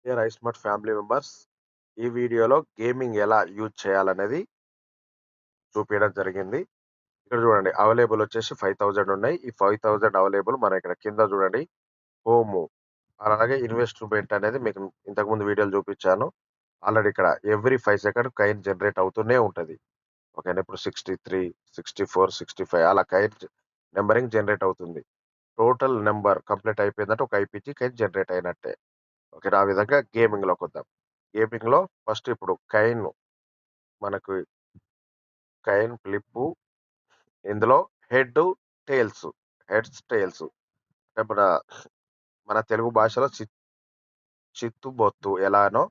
Dear iSmart family members, ఈ వీడియోలో gaming ఎలా యూజ్ చేయాలనేది చూపియడం జరిగింది. ఇక్కడ చూడండి అవైలబుల్ వచ్చేసి 5000 ఉన్నాయి. ఈ 5000 అవైలబుల్ మనం ఇక్కడ కింద చూడండి హోము, అలాగే ఇన్వెస్ట్‌మెంట్ అనేది మీకు ఇంతకుముందు వీడియోలో చూపించాను. ఆల్రెడీ ఇక్కడ ఎవ్రీ 5 సెకండ్ కాయిన్ జనరేట్ అవుతూనే ఉంటది. ఓకేనా. ఇప్పుడు 63, 64, 65 అలా కాయిన్ నంబరింగ్ జనరేట్ అవుతుంది. టోటల్ నంబర్ కంప్లీట్ అయిపోయిందంటే ఒక ఐపీజీ కాయిన్ జనరేట్ అయినట్టే. ఓకేనా. ఆ విధంగా గేమింగ్‌లోకొద్దాం. గేమింగ్‌లో ఫస్ట్ ఇప్పుడు మనకు కైన్ ఫ్లిప్పు, ఇందులో హెడ్, టెయిల్స్, హెడ్స్, టెయిల్స్ అంటే మన మన తెలుగు భాషలో చిత్తు, బొత్తు ఎలానో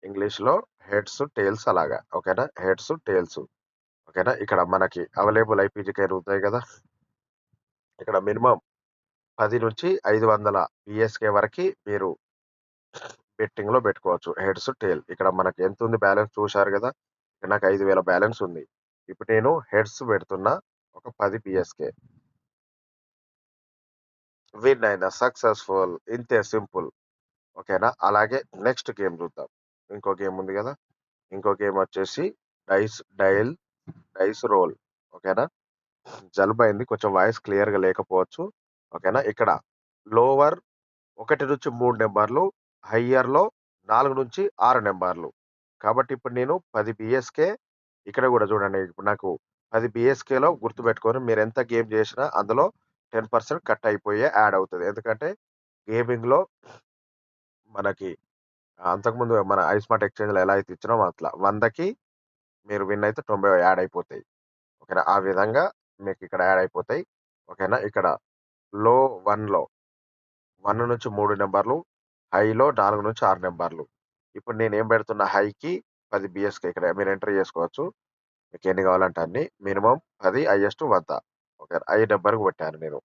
ఇంగ్లీష్‌లో హెడ్స్, టెయిల్స్ అలాగా. ఓకేనా. Heads, tales. ఓకేనా. ఇక్కడ మనకి అవైలబుల్ ఐపీజీ కాయిన్ ఉంటాయి గదా! ఇక్కడ మినిమమ్ 10-500 పీఎస్‌కే వరకి మీరు బెట్టింగ్‌లో పెట్టుకోవచ్చు. Heads, tail. ఇక్కడ మనకి ఎంతుంది బ్యాలెన్స్ చూశారు గదా! ఇక్కడ నాకు 5000 బ్యాలెన్స్ ఉంది. ఇప్పుడు నేను హెడ్స్ పెడుతున్నా ఒక 10 పీఎస్‌కే. విన్ అయినా సక్సెస్‌ఫుల్. ఇంతే సింపుల్. ఓకేనా. అలాగే నెక్స్ట్ గేమ్ చూద్దాం. ఇంకో గేమ్ ఉంది గదా! ఇంకో గేమ్ వచ్చేసి డైస్ డయల్ డైస్ రోల్. ఓకేనా. జలుబయింది. కొంచెం వాయిస్ క్లియర్‌గా లేకపోవచ్చు. ఓకేనా. ఇక్కడ లోవర్ 1-3 నంబర్లు, హయ్యర్‌లో 4-6 నంబర్లు. కాబట్టి ఇప్పుడు నేను 10 బీఎస్‌కే ఇక్కడ గూడా చూడండి. ఇప్పుడు నాకు 10 బీఎస్‌కేలో గుర్తుపెట్టుకొని మీరెంత గేమ్ చేసినా అందులో 10% కట్ అయిపోయే యాడ్ అవుతది. ఎందుకంటే గేమింగ్‌లో మనకి అంతకుముందు మన ఐస్మార్ట్ ఎక్స్‌చేంజ్‌లో ఎలా అయితే ఇచ్చినామో అట్లా 100కి మీరు విన్ అయితే 90 యాడ్ అయిపోతాయి. ఓకేనా. ఆ విధంగా మీకిక్కడ యాడ్ అయిపోతాయి. ఓకేనా. ఇక్కడ లో 1లో 1-3 నంబర్లు, హైలో 4-6 నంబర్లు. ఇప్పుడు నేనేం పెడుతున్నా హైకి 10 బీఎస్‌కే ఇక్కడ మీరు ఎంటర్ చేసుకోవచ్చు. మీకెన్ని కావాలంటే అన్ని. Minimum 10, highest 100. ఓకే. 5 నంబర్‌కి కొట్టాను నేను.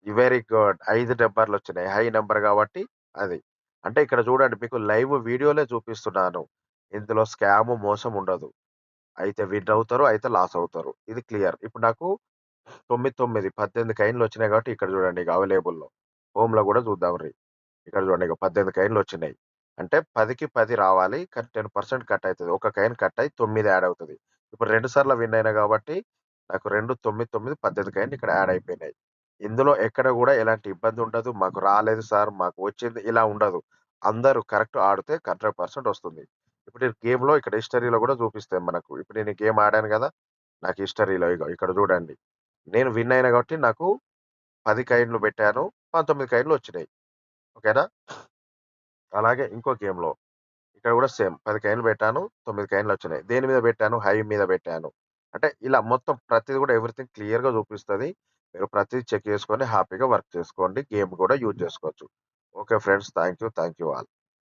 Very good. 5 నంబర్‌లొచ్చినాయి. హై నంబర్ కాబట్టి అది. అంటే ఇక్కడ చూడండి మీకు లైవ్ వీడియోలే చూపిస్తున్నాను. ఇందులో స్కాము, మోసం ఉండదు. అయితే విన్ అవుతారు, అయితే లాస్ అవుతారు. ఇది క్లియర్. ఇప్పుడు నాకు 18 కాయిన్‌లొచ్చినాయి కాబట్టి ఇక్కడ చూడండి ఇక అవైలబుల్‌లో. హోమ్‌లో కూడా చూద్దాం ఇక్కడ చూడండి ఇక 18 కాయిన్‌లొచ్చినాయి. అంటే 10కి 10 రావాలి. కానీ 10% కట్ అయితది. ఒక కాయిన్ కట్ అయ్యి 9 యాడ్ అవుతది. ఇప్పుడు 2 సార్లు విన్ అయినా కాబట్టి నాకు 2, 9, 9 18 కాయిన్‌లు ఇక్కడ యాడ్ అయిపోయినాయి. ఇందులో ఎక్కడ గూడా ఎలాంటి ఇబ్బంది ఉండదు. మాకు రాలేదు సార్, మాకు వచ్చింది ఇలా ఉండదు. అందరూ కరెక్ట్ ఆడితే 100% వస్తుంది. ఇప్పుడు నేను గేమ్‌లో ఇక్కడ హిస్టరీలో గూడా చూపిస్తాయి మనకు. ఇప్పుడు నేను ఈ గేమ్ ఆడాను గదా! నాకు హిస్టరీలో ఇగో ఇక్కడ చూడండి. నేను విన్ అయినా కాబట్టి నాకు 10 కాయిన్‌లు పెట్టాను. 19 కాయిన్‌లొచ్చినాయి. ఓకేనా. అలాగే ఇంకో గేమ్‌లో ఇక్కడ గూడా సేమ్ 10 కాయిన్‌లు పెట్టాను. 9 కాయిన్‌లొచ్చినాయి. దేని మీద పెట్టాను? హై మీద పెట్టాను. అంటే ఇలా మొత్తం ప్రతిది గూడా ఎవ్రీథింగ్ క్లియర్‌గా చూపిస్తది. మీరు ప్రతిది చెక్ చేసుకొని హ్యాపీగా వర్క్ చేసుకోండి. గేమ్ కూడా యూజ్ చేసుకోవచ్చు. Okay friends. Thank you. Thank you all.